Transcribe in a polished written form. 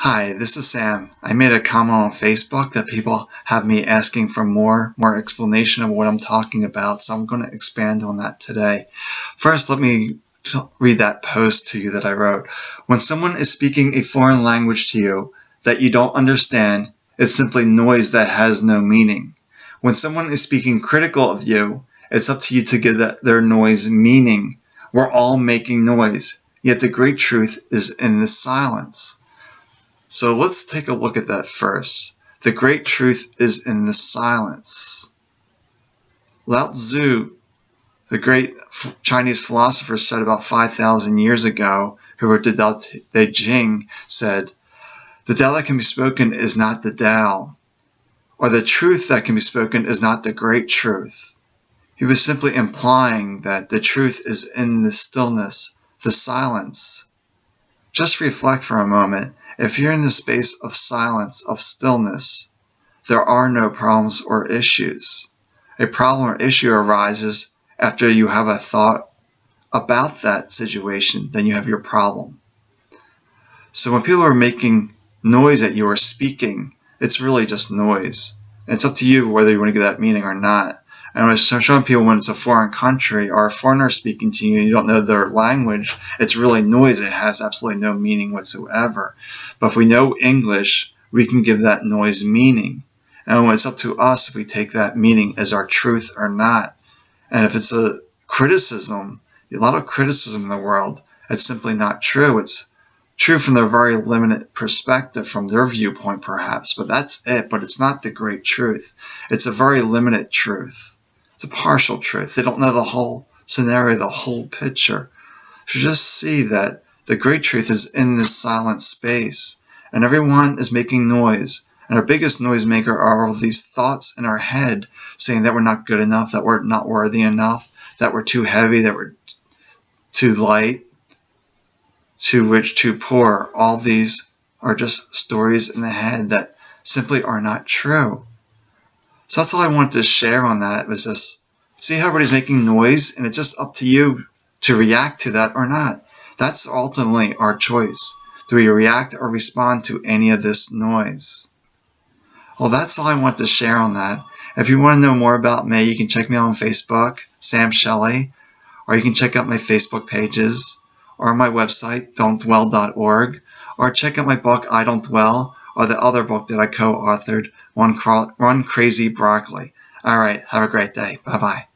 Hi, this is Sam. I made a comment on Facebook that people have me asking for more explanation of what I'm talking about, so I'm going to expand on that today. First, let me read that post to you that I wrote. When someone is speaking a foreign language to you that you don't understand, it's simply noise that has no meaning. When someone is speaking critical of you, it's up to you to give their noise meaning. We're all making noise, yet the great truth is in the silence. So let's take a look at that first. The great truth is in the silence. Lao Tzu, the great Chinese philosopher, said about 5,000 years ago, who wrote the Tao Te Ching, said, "The Tao that can be spoken is not the Tao, or the truth that can be spoken is not the great truth." He was simply implying that the truth is in the stillness, the silence. Just reflect for a moment. If you're in the space of silence, of stillness, there are no problems or issues. A problem or issue arises after you have a thought about that situation, then you have your problem. So when people are making noise at you or speaking, it's really just noise. And it's up to you whether you want to give that meaning or not. And I was showing people when it's a foreign country or a foreigner speaking to you and you don't know their language, it's really noise. It has absolutely no meaning whatsoever. But if we know English, we can give that noise meaning. And it's up to us if we take that meaning as our truth or not. And if it's a criticism, a lot of criticism in the world, it's simply not true. It's true from their very limited perspective, from their viewpoint perhaps, but that's it. But it's not the great truth. It's a very limited truth. It's a partial truth. They don't know the whole scenario, the whole picture. So just see that the great truth is in this silent space, and everyone is making noise. And our biggest noisemaker are all these thoughts in our head saying that we're not good enough, that we're not worthy enough, that we're too heavy, that we're too light, too rich, too poor. All these are just stories in the head that simply are not true. So that's all I wanted to share on that, was this. See how everybody's making noise, and it's just up to you to react to that or not. That's ultimately our choice. Do we react or respond to any of this noise? Well, that's all I want to share on that. If you want to know more about me, you can check me out on Facebook, Sam Shelley, or you can check out my Facebook pages, or my website, don'tdwell.org, or check out my book, I Don't Dwell, or the other book that I co-authored, Run Crazy Broccoli. All right, have a great day. Bye-bye.